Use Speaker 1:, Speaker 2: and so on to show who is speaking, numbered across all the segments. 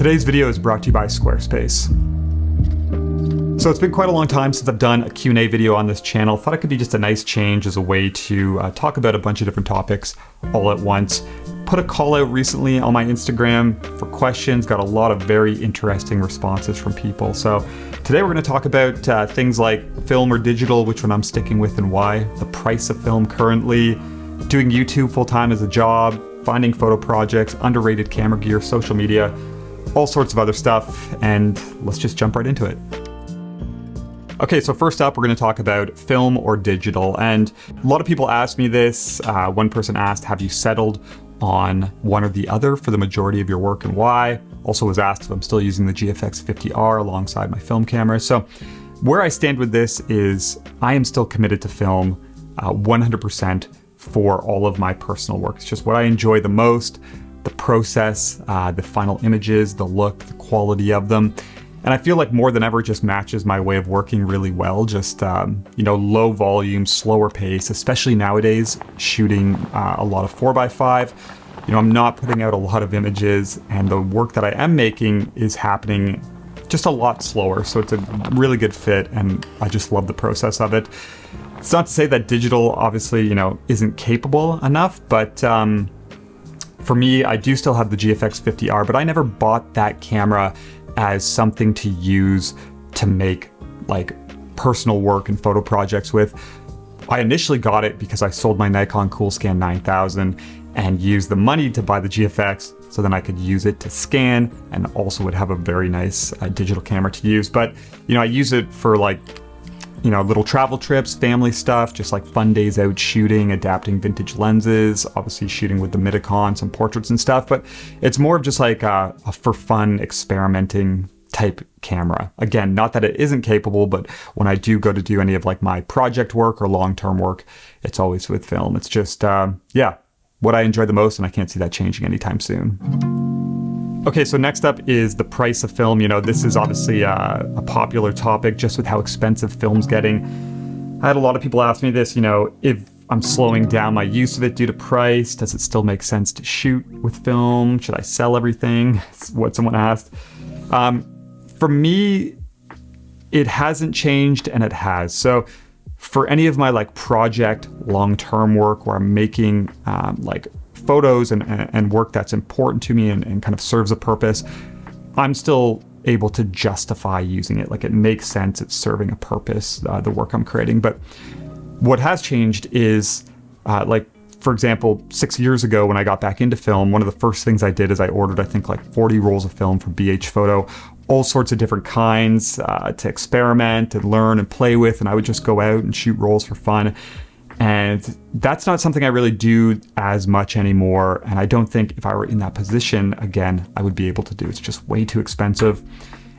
Speaker 1: Today's video is brought to you by Squarespace. So it's been quite a long time since I've done a Q&A video on this channel. Thought it could be just a nice change as a way to talk about a bunch of different topics all at once. Put a call out recently on my Instagram for questions, got a lot of very interesting responses from people. So today we're going to talk about things like film or digital, which one I'm sticking with and why, the price of film currently, doing YouTube full-time as a job, finding photo projects, underrated camera gear, social media, all sorts of other stuff, and let's just jump right into it. Okay, so first up, we're going to talk about film or digital, and a lot of people ask me this. One person asked, have you settled on one or the other for the majority of your work and why? Also was asked if I'm still using the GFX 50R alongside my film camera. So where I stand with this is I am still committed to film 100% for all of my personal work. It's just what I enjoy the most, the process, the final images, the look, the quality of them. And I feel like more than ever just matches my way of working really well. Just, low volume, slower pace, especially nowadays, shooting a lot of 4x5. I'm not putting out a lot of images, and the work that I am making is happening just a lot slower. So it's a really good fit, and I just love the process of it. It's not to say that digital obviously, isn't capable enough, but for me, I do still have the GFX 50R, but I never bought that camera as something to use to make like personal work and photo projects with. I initially got it because I sold my Nikon Coolscan 9000 and used the money to buy the GFX so then I could use it to scan and also would have a very nice digital camera to use. But, I use it for little travel trips, family stuff, just like fun days out shooting, adapting vintage lenses, obviously shooting with the Midicon, some portraits and stuff, but it's more of just like a for fun experimenting type camera. Again, not that it isn't capable, but when I do go to do any of like my project work or long-term work, it's always with film. It's just, what I enjoy the most, and I can't see that changing anytime soon. Okay, so next up is the price of film. This is obviously a popular topic just with how expensive film's getting. I had a lot of people ask me this, if I'm slowing down my use of it due to price, does it still make sense to shoot with film? Should I sell everything? It's what someone asked. For me, it hasn't changed and it has. So for any of my project long-term work where I'm making photos and work that's important to me and kind of serves a purpose, I'm still able to justify using it. It makes sense, it's serving a purpose, the work I'm creating. But what has changed is, for example, 6 years ago when I got back into film, one of the first things I did is I ordered, I think 40 rolls of film from BH Photo, all sorts of different kinds to experiment and learn and play with. And I would just go out and shoot rolls for fun. And that's not something I really do as much anymore. And I don't think if I were in that position again, I would be able to do. It's just way too expensive.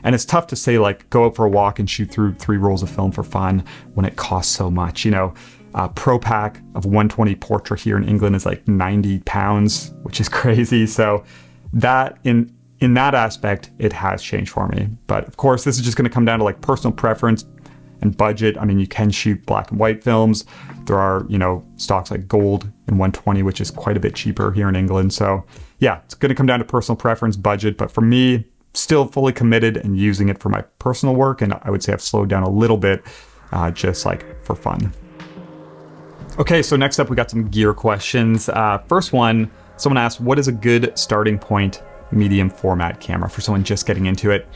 Speaker 1: And it's tough to say go out for a walk and shoot through 3 rolls of film for fun when it costs so much. A pro pack of 120 portrait here in England is £90, which is crazy. So that in that aspect, it has changed for me. But of course, this is just going to come down to personal preference and budget. I mean, you can shoot black and white films. There are, stocks like gold in 120, which is quite a bit cheaper here in England. So yeah, it's going to come down to personal preference, budget. But for me, still fully committed and using it for my personal work. And I would say I've slowed down a little bit, just for fun. Okay, so next up, we got some gear questions. First one, someone asked, what is a good starting point medium format camera for someone just getting into it?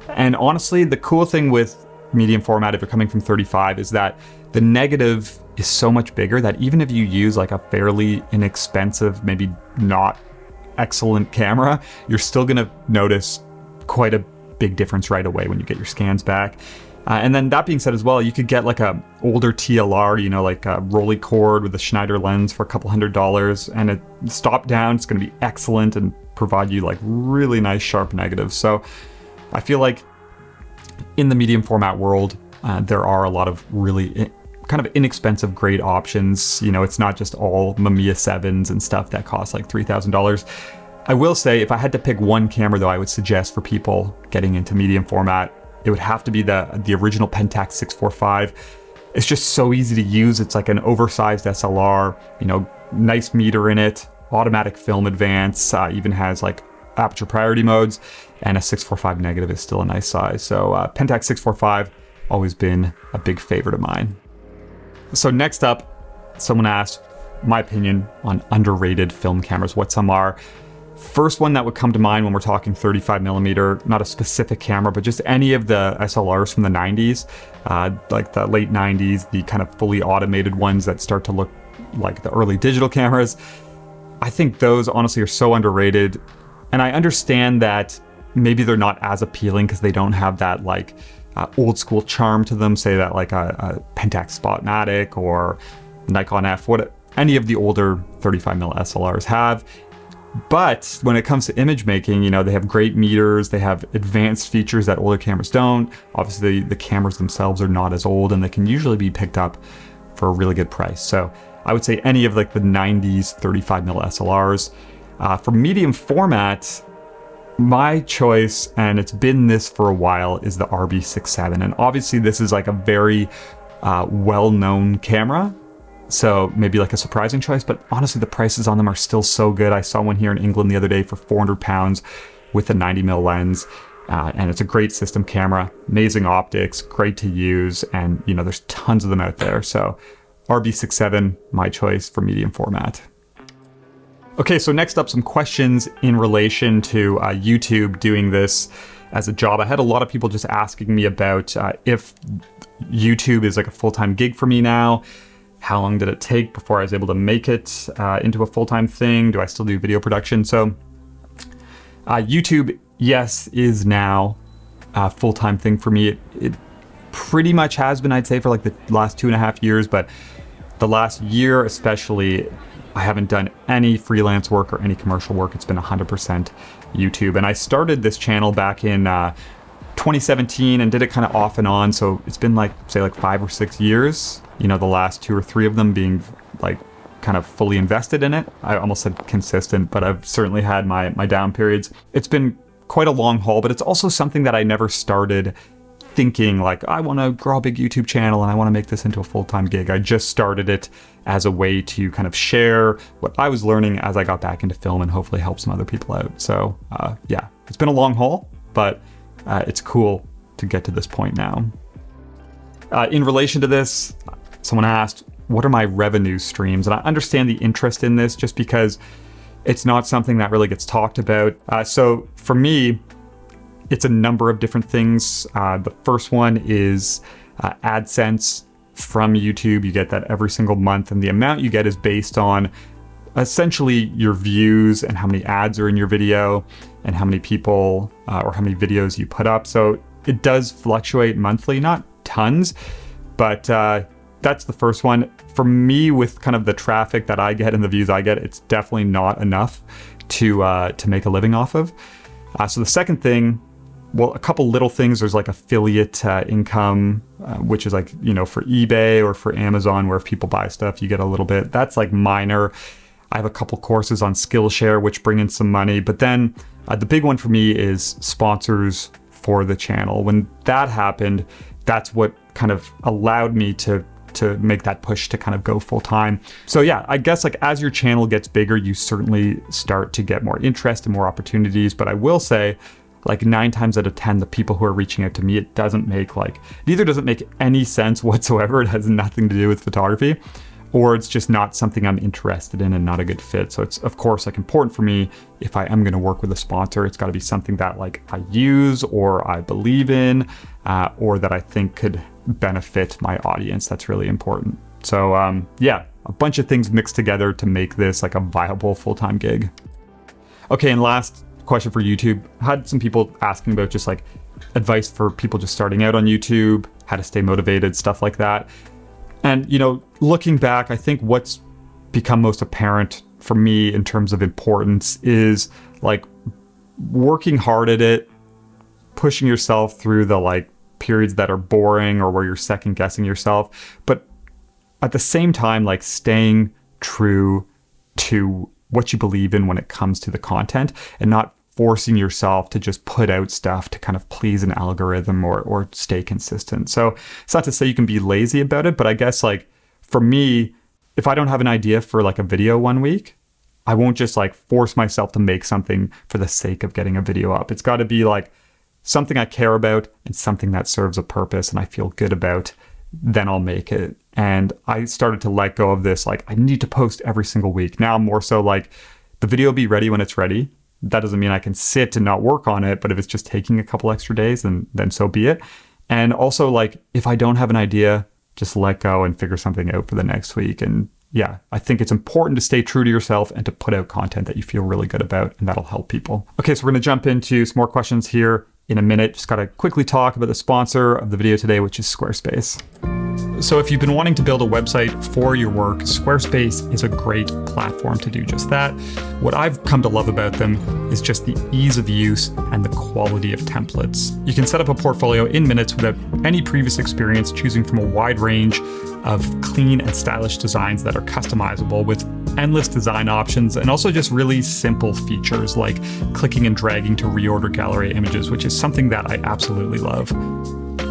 Speaker 1: And honestly, the cool thing with medium format, if you're coming from 35, is that the negative is so much bigger that even if you use a fairly inexpensive, maybe not excellent camera, you're still going to notice quite a big difference right away when you get your scans back. And then that being said as well, you could get a older TLR, a Rolly cord with a Schneider lens for a couple $100, and it stop down, it's going to be excellent and provide you really nice sharp negatives. So I feel like in the medium format world, there are a lot of really kind of inexpensive, great options. It's not just all Mamiya 7s and stuff that cost $3,000. I will say, if I had to pick one camera though, I would suggest for people getting into medium format, it would have to be the original Pentax 645. It's just so easy to use. It's like an oversized SLR, nice meter in it, automatic film advance, even has aperture priority modes, and a 645 negative is still a nice size. So Pentax 645, always been a big favorite of mine. So next up, someone asked my opinion on underrated film cameras, what some are. First one that would come to mind when we're talking 35 millimeter, not a specific camera, but just any of the SLRs from the 90s, like the late 90s, the kind of fully automated ones that start to look like the early digital cameras. I think those honestly are so underrated. And I understand that maybe they're not as appealing because they don't have that like old school charm to them, say that like a Pentax Spotmatic or Nikon F, what any of the older 35mm SLRs have. But when it comes to image making, you know, they have great meters, they have advanced features that older cameras don't. Obviously, the cameras themselves are not as old, and they can usually be picked up for a really good price. So I would say any of like the 90s 35mm SLRs. For medium format, my choice, and it's been this for a while, is the RB67. And obviously this is like a very well-known camera. So maybe like a surprising choice, but honestly, the prices on them are still so good. I saw one here in England the other day for £400 with a 90mm lens. And it's a great system camera, amazing optics, great to use. And you know, there's tons of them out there. So RB67, my choice for medium format. Okay, so next up, some questions in relation to YouTube doing this as a job. I had a lot of people just asking me about if YouTube is like a full-time gig for me now. How long did it take before I was able to make it into a full-time thing? Do I still do video production? So YouTube, yes, is now a full-time thing for me. It pretty much has been, I'd say, for like the last 2.5 years, but the last year especially, I haven't done any freelance work or any commercial work. It's been 100% YouTube. And I started this channel back in 2017 and did it kind of off and on. So it's been like, say like 5 or 6 years, you know, the last 2 or 3 of them being like kind of fully invested in it. I almost said consistent, but I've certainly had my down periods. It's been quite a long haul, but it's also something that I never started thinking like, I want to grow a big YouTube channel and I want to make this into a full-time gig. I just started it as a way to kind of share what I was learning as I got back into film and hopefully help some other people out. So yeah, it's been a long haul, but it's cool to get to this point now. In relation to this, someone asked, what are my revenue streams? And I understand the interest in this just because it's not something that really gets talked about. So for me, it's a number of different things. The first one is AdSense from YouTube. You get that every single month, and the amount you get is based on essentially your views and how many ads are in your video and how many people or how many videos you put up. So it does fluctuate monthly, not tons, but that's the first one. For me, with kind of the traffic that I get and the views I get, it's definitely not enough to make a living off of. So the second thing, well, a couple little things. There's like affiliate income, which is like, you know, for eBay or for Amazon, where if people buy stuff, you get a little bit. That's like minor. I have a couple courses on Skillshare, which bring in some money. But then the big one for me is sponsors for the channel. When that happened, that's what kind of allowed me to make that push to kind of go full time. So yeah, I guess like as your channel gets bigger, you certainly start to get more interest and more opportunities. But I will say, like 9 times out of 10, the people who are reaching out to me, it either doesn't make any sense whatsoever. It has nothing to do with photography, or it's just not something I'm interested in and not a good fit. So it's of course like important for me, if I am going to work with a sponsor, it's got to be something that like I use or I believe in, or that I think could benefit my audience. That's really important. So yeah, a bunch of things mixed together to make this like a viable full-time gig. Okay, and last question for YouTube. I had some people asking about just like advice for people just starting out on YouTube, how to stay motivated, stuff like that. And, you know, looking back, I think what's become most apparent for me in terms of importance is like working hard at it, pushing yourself through the like periods that are boring or where you're second guessing yourself, but at the same time, like staying true to what you believe in when it comes to the content and not forcing yourself to just put out stuff to kind of please an algorithm or stay consistent. So it's not to say you can be lazy about it, but I guess like for me, if I don't have an idea for like a video one week, I won't just like force myself to make something for the sake of getting a video up. It's got to be like something I care about and something that serves a purpose and I feel good about, then I'll make it. And I started to let go of this, like, I need to post every single week. Now I'm more so like, the video will be ready when it's ready. That doesn't mean I can sit and not work on it, but if it's just taking a couple extra days, then so be it. And also, like, if I don't have an idea, just let go and figure something out for the next week. And yeah, I think it's important to stay true to yourself and to put out content that you feel really good about, and that'll help people. Okay, so we're going to jump into some more questions here in a minute. Just got to quickly talk about the sponsor of the video today, which is Squarespace. So if you've been wanting to build a website for your work, Squarespace is a great platform to do just that. What I've come to love about them is just the ease of use and the quality of templates. You can set up a portfolio in minutes without any previous experience, choosing from a wide range of clean and stylish designs that are customizable with endless design options, and also just really simple features like clicking and dragging to reorder gallery images, which is something that I absolutely love.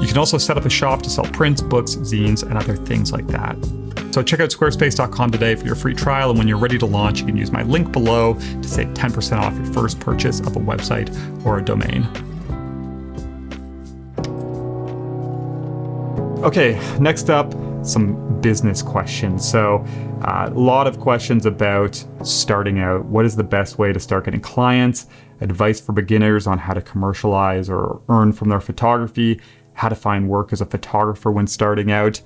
Speaker 1: You can also set up a shop to sell prints, books, zines, and other things like that. So check out squarespace.com today for your free trial, and when you're ready to launch, you can use my link below to save 10% off your first purchase of a website or a domain. Okay, next up, some business questions. So a lot of questions about starting out. What is the best way to start getting clients? Advice for beginners on how to commercialize or earn from their photography, how to find work as a photographer when starting out.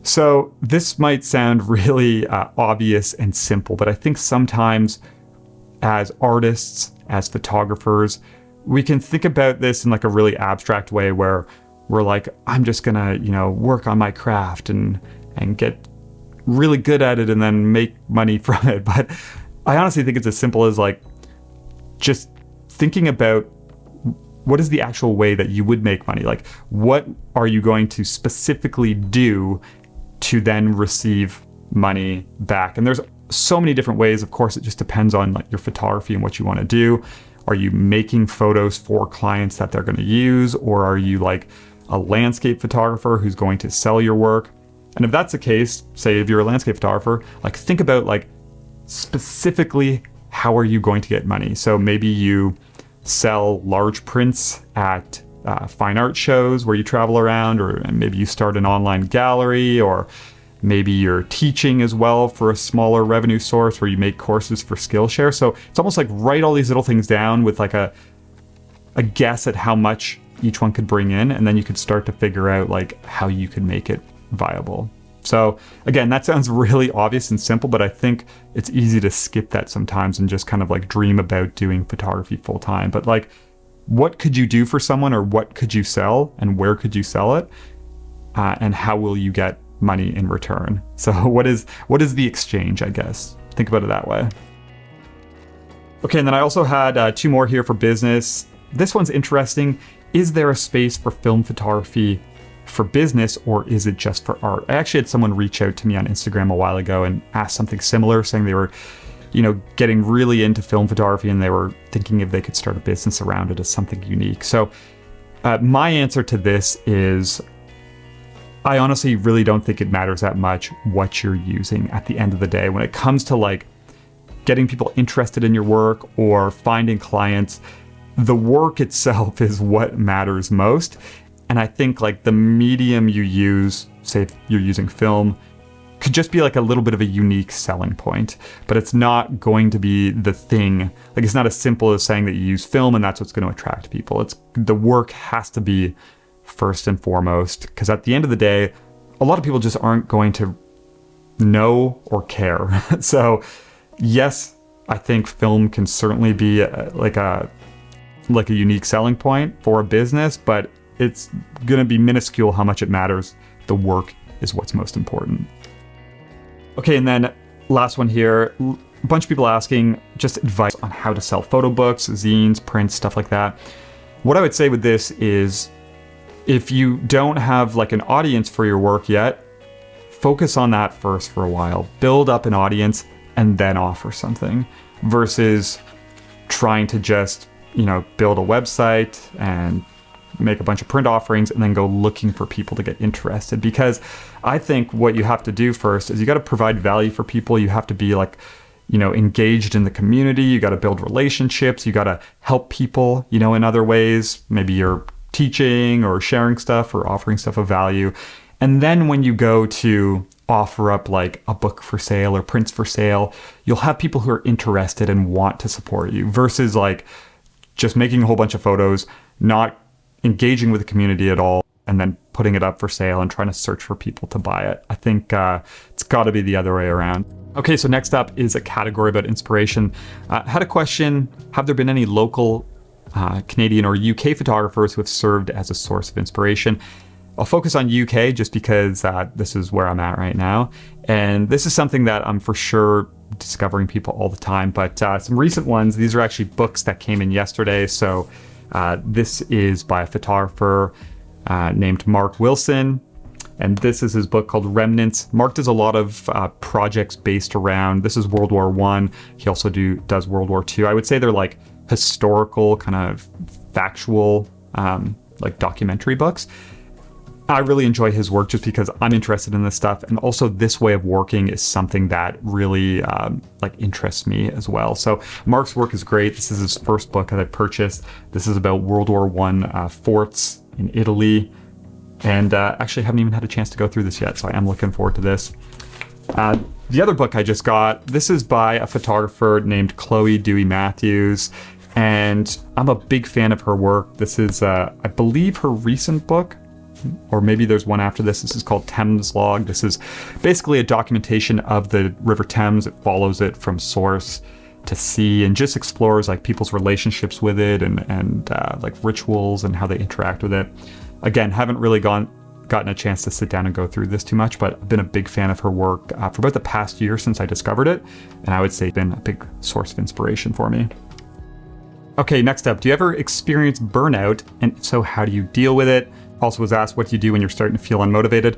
Speaker 1: So this might sound really obvious and simple, but I think sometimes as artists, as photographers, we can think about this in like a really abstract way where we're like, I'm just gonna, work on my craft and get really good at it and then make money from it. But I honestly think it's as simple as like just thinking about what is the actual way that you would make money? Like, what are you going to specifically do to then receive money back? And there's so many different ways. Of course, it just depends on like your photography and what you want to do. Are you making photos for clients that they're going to use? Or are you like a landscape photographer who's going to sell your work? And if that's the case, say if you're a landscape photographer, like think about like specifically how are you going to get money? So maybe you sell large prints at fine art shows where you travel around, or maybe you start an online gallery, or maybe you're teaching as well for a smaller revenue source where you make courses for Skillshare. So it's almost like write all these little things down with like a guess at how much each one could bring in, and then you could start to figure out like how you could make it viable. So again, that sounds really obvious and simple, but I think it's easy to skip that sometimes and just kind of like dream about doing photography full time. But like, what could you do for someone, or what could you sell, and where could you sell it? And how will you get money in return? So what is the exchange, I guess? Think about it that way. Okay, and then I also had two more here for business. This one's interesting. Is there a space for film photography for business, or is it just for art? I actually had someone reach out to me on Instagram a while ago and ask something similar, saying they were, getting really into film photography and they were thinking if they could start a business around it as something unique. So my answer to this is, I honestly really don't think it matters that much what you're using at the end of the day. When it comes to like getting people interested in your work or finding clients, the work itself is what matters most. And I think like the medium you use, say if you're using film, could just be like a little bit of a unique selling point, but it's not going to be the thing. Like it's not as simple as saying that you use film and that's what's going to attract people. The work has to be first and foremost, because at the end of the day, a lot of people just aren't going to know or care. So yes, I think film can certainly be like a unique selling point for a business, but it's going to be minuscule how much it matters. The work is what's most important. Okay, and then last one here, a bunch of people asking just advice on how to sell photo books, zines, prints, stuff like that. What I would say with this is, if you don't have like an audience for your work yet, focus on that first for a while. Build up an audience and then offer something, versus trying to just, build a website and make a bunch of print offerings and then go looking for people to get interested. Because I think what you have to do first is you got to provide value for people. You have to be like, engaged in the community. You got to build relationships. You got to help people, in other ways. Maybe you're teaching or sharing stuff or offering stuff of value. And then when you go to offer up like a book for sale or prints for sale, you'll have people who are interested and want to support you versus like just making a whole bunch of photos, not engaging with the community at all, and then putting it up for sale and trying to search for people to buy it. I think it's got to be the other way around. Okay, so next up is a category about inspiration. Had a question, have there been any local Canadian or UK photographers who have served as a source of inspiration? I'll focus on UK just because this is where I'm at right now. And this is something that I'm for sure discovering people all the time. But some recent ones, these are actually books that came in yesterday. So this is by a photographer named Mark Wilson. And this is his book called Remnants. Mark does a lot of projects based around, this is World War I. He also does World War II. I would say they're like historical, kind of factual, like documentary books. I really enjoy his work just because I'm interested in this stuff. And also this way of working is something that really interests me as well. So Mark's work is great. This is his first book that I purchased. This is about World War I forts in Italy. And actually haven't even had a chance to go through this yet. So I am looking forward to this. The other book I just got, this is by a photographer named Chloe Dewey Matthews. And I'm a big fan of her work. This is, I believe, her recent book. Or maybe there's one after this. This is called Thames Log. This is basically a documentation of the River Thames. It follows it from source to sea and just explores like people's relationships with it and like rituals and how they interact with it. Again, haven't really gotten a chance to sit down and go through this too much, but I've been a big fan of her work for about the past year since I discovered it. And I would say it's been a big source of inspiration for me. Okay, next up, do you ever experience burnout? And if so, how do you deal with it? Also was asked, what do you do when you're starting to feel unmotivated?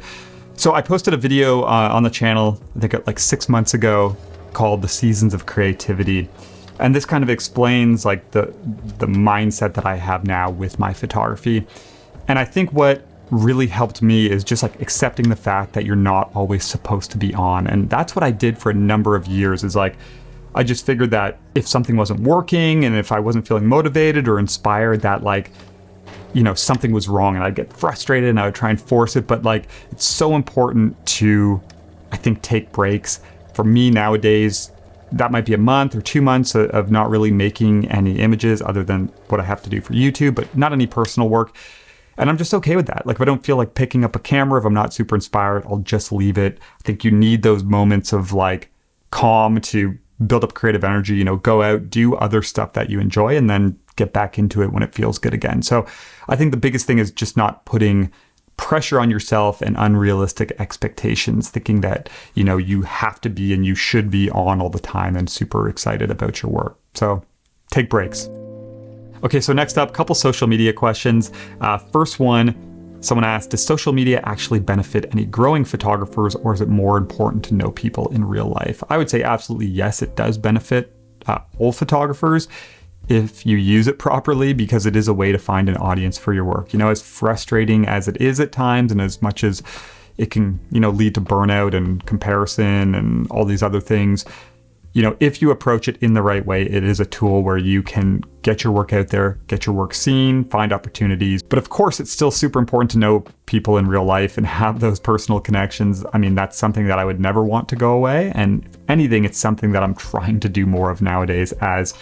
Speaker 1: So I posted a video on the channel, I think like 6 months ago, called The Seasons of Creativity. And this kind of explains like the mindset that I have now with my photography. And I think what really helped me is just like accepting the fact that you're not always supposed to be on. And that's what I did for a number of years, is like, I just figured that if something wasn't working and if I wasn't feeling motivated or inspired, that like, something was wrong, and I'd get frustrated and I would try and force it. But like, it's so important to, I think, take breaks. For me nowadays, that might be a month or 2 months of not really making any images other than what I have to do for YouTube, but not any personal work. And I'm just okay with that. Like, if I don't feel like picking up a camera, if I'm not super inspired, I'll just leave it. I think you need those moments of like calm to build up creative energy, go out, do other stuff that you enjoy, and then get back into it when it feels good again. So I think the biggest thing is just not putting pressure on yourself and unrealistic expectations, thinking that, you have to be and you should be on all the time and super excited about your work. So take breaks. Okay, so next up, a couple social media questions. First one, someone asked, does social media actually benefit any growing photographers, or is it more important to know people in real life? I would say absolutely yes, it does benefit all photographers if you use it properly, because it is a way to find an audience for your work. As frustrating as it is at times, and as much as it can, lead to burnout and comparison and all these other things, if you approach it in the right way, it is a tool where you can get your work out there, get your work seen, find opportunities. But of course, it's still super important to know people in real life and have those personal connections. I mean, that's something that I would never want to go away. And if anything, it's something that I'm trying to do more of nowadays as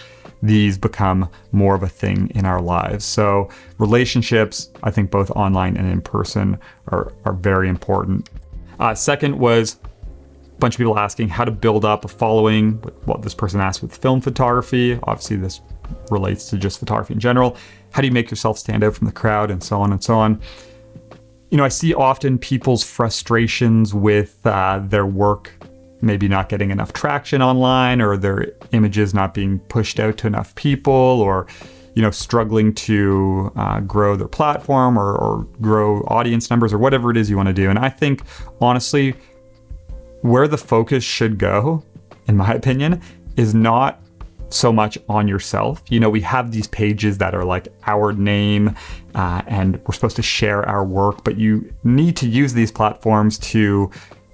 Speaker 1: these become more of a thing in our lives. So relationships, I think both online and in person, are very important. Second was bunch of people asking how to build up a following, what this person asked with film photography. Obviously this relates to just photography in general. How do you make yourself stand out from the crowd, and so on and so on. I see often people's frustrations with their work maybe not getting enough traction online, or their images not being pushed out to enough people, or struggling to grow their platform or grow audience numbers, or whatever it is you want to do. And I think honestly, where the focus should go, in my opinion, is not so much on yourself. We have these pages that are like our name and we're supposed to share our work, but you need to use these platforms to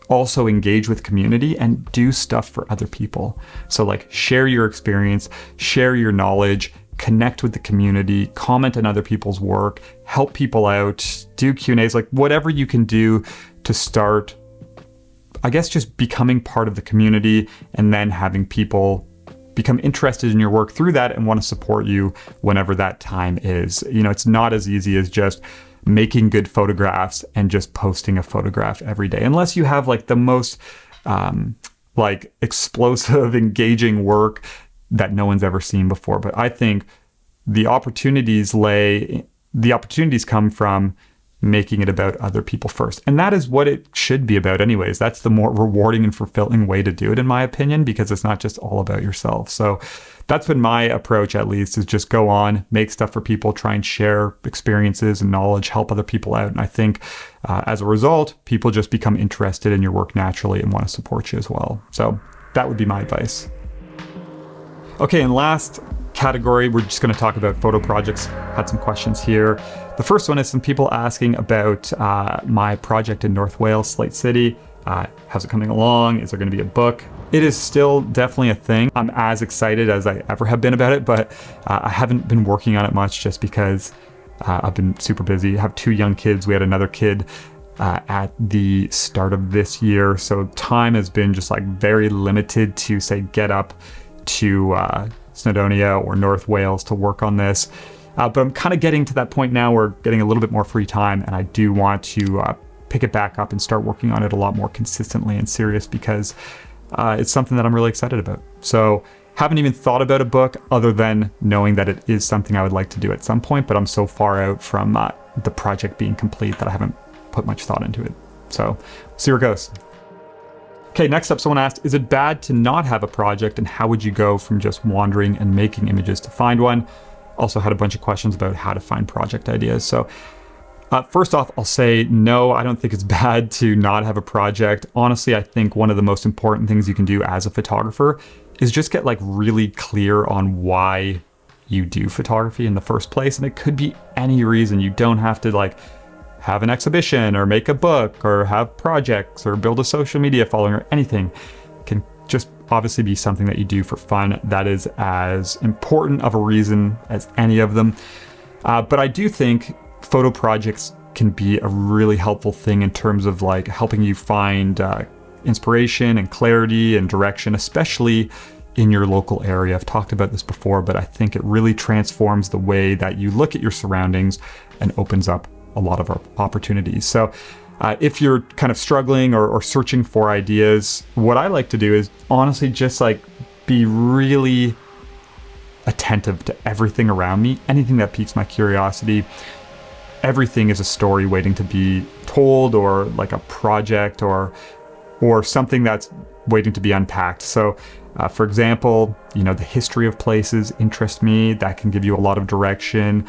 Speaker 1: also engage with community and do stuff for other people. So like share your experience, share your knowledge, connect with the community, comment on other people's work, help people out, do Q&As, like whatever you can do to start, I guess, just becoming part of the community and then having people become interested in your work through that and want to support you whenever that time is. You know, it's not as easy as just making good photographs and just posting a photograph every day, unless you have like the most like explosive, engaging work that no one's ever seen before. But I think the opportunities come from making it about other people first. And that is what it should be about anyways. That's the more rewarding and fulfilling way to do it, in my opinion, because it's not just all about yourself. So that's been my approach, at least, is just go on, make stuff for people, try and share experiences and knowledge, help other people out. And I think as a result, people just become interested in your work naturally and want to support you as well. So that would be my advice. Okay, and last category, we're just going to talk about photo projects. Had some questions here. The first one is some people asking about my project in North Wales, Slate City. How's it coming along? Is there going to be a book? It is still definitely a thing. I'm as excited as I ever have been about it, but I haven't been working on it much just because I've been super busy. I have 2 young kids. We had another kid at the start of this year. So time has been just like very limited to say get up to Snowdonia or North Wales to work on this. But I'm kind of getting to that point now where getting a little bit more free time, and I do want to pick it back up and start working on it a lot more consistently and serious, because it's something that I'm really excited about. So haven't even thought about a book other than knowing that it is something I would like to do at some point, but I'm so far out from the project being complete that I haven't put much thought into it. So see where it goes. Okay, next up, someone asked, is it bad to not have a project, and how would you go from just wandering and making images to find one? Also had a bunch of questions about how to find project ideas. So first off, I'll say no, I don't think it's bad to not have a project. Honestly, I think one of the most important things you can do as a photographer is just get like really clear on why you do photography in the first place. And it could be any reason. You don't have to like have an exhibition or make a book or have projects or build a social media following or anything. It can just obviously be something that you do for fun. That is as important of a reason as any of them. But I do think photo projects can be a really helpful thing in terms of like helping you find inspiration and clarity and direction, especially in your local area. I've talked about this before, but I think it really transforms the way that you look at your surroundings and opens up a lot of opportunities. So if you're kind of struggling or searching for ideas, what I like to do is honestly just like be really attentive to everything around me, anything that piques my curiosity. Everything is a story waiting to be told, or like a project or something that's waiting to be unpacked. So for example, you know, the history of places interest me. That can give you a lot of direction.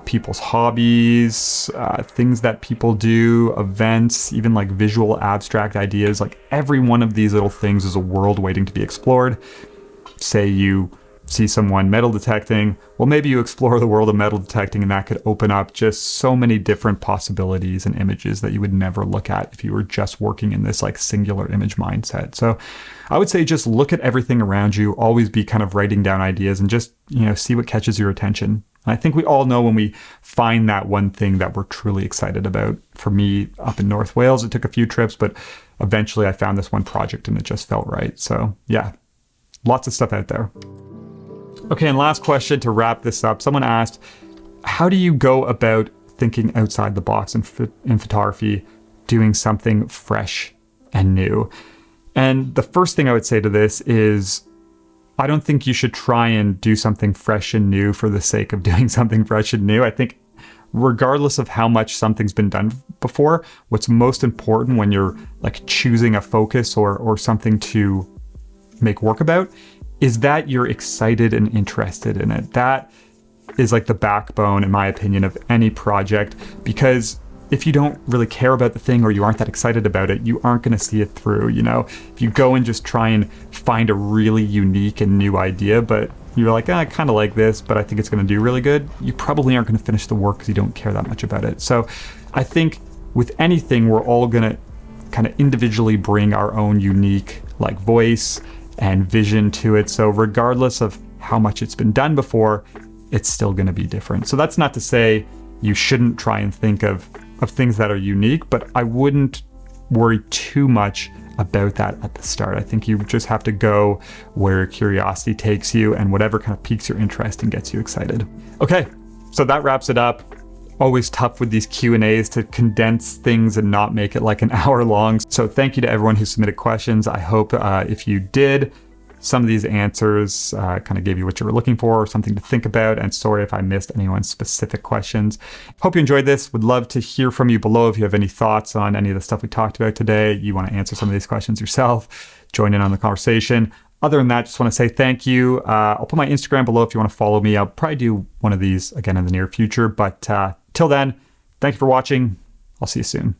Speaker 1: People's hobbies, things that people do, events, even like visual abstract ideas. Like every one of these little things is a world waiting to be explored. Say you see someone metal detecting, well, maybe you explore the world of metal detecting, and that could open up just so many different possibilities and images that you would never look at if you were just working in this like singular image mindset. So I would say just look at everything around you, always be kind of writing down ideas and just, you know, see what catches your attention. I think we all know when we find that one thing that we're truly excited about. For me, up in North Wales, it took a few trips, but eventually I found this one project and it just felt right. So yeah, lots of stuff out there. Okay, and last question to wrap this up. Someone asked, how do you go about thinking outside the box in photography, doing something fresh and new? And the first thing I would say to this is, I don't think you should try and do something fresh and new for the sake of doing something fresh and new. I think regardless of how much something's been done before, what's most important when you're like choosing a focus or something to make work about is that you're excited and interested in it. That is like the backbone, in my opinion, of any project, because if you don't really care about the thing or you aren't that excited about it, you aren't going to see it through. You know, if you go and just try and find a really unique and new idea, but you're like, I kind of like this, but I think it's going to do really good, you probably aren't going to finish the work because you don't care that much about it. So I think with anything, we're all going to kind of individually bring our own unique like voice and vision to it. So regardless of how much it's been done before, it's still going to be different. So that's not to say you shouldn't try and think of things that are unique, but I wouldn't worry too much about that at the start. I think you just have to go where curiosity takes you and whatever kind of piques your interest and gets you excited. Okay, so that wraps it up. Always tough with these Q&As to condense things and not make it like an hour long. So thank you to everyone who submitted questions. I hope if you did, some of these answers kind of gave you what you were looking for or something to think about. And sorry if I missed anyone's specific questions. Hope you enjoyed this. Would love to hear from you below if you have any thoughts on any of the stuff we talked about today. You want to answer some of these questions yourself, join in on the conversation. Other than that, just want to say thank you. I'll put my Instagram below if you want to follow me. I'll probably do one of these again in the near future. But till then, thank you for watching. I'll see you soon.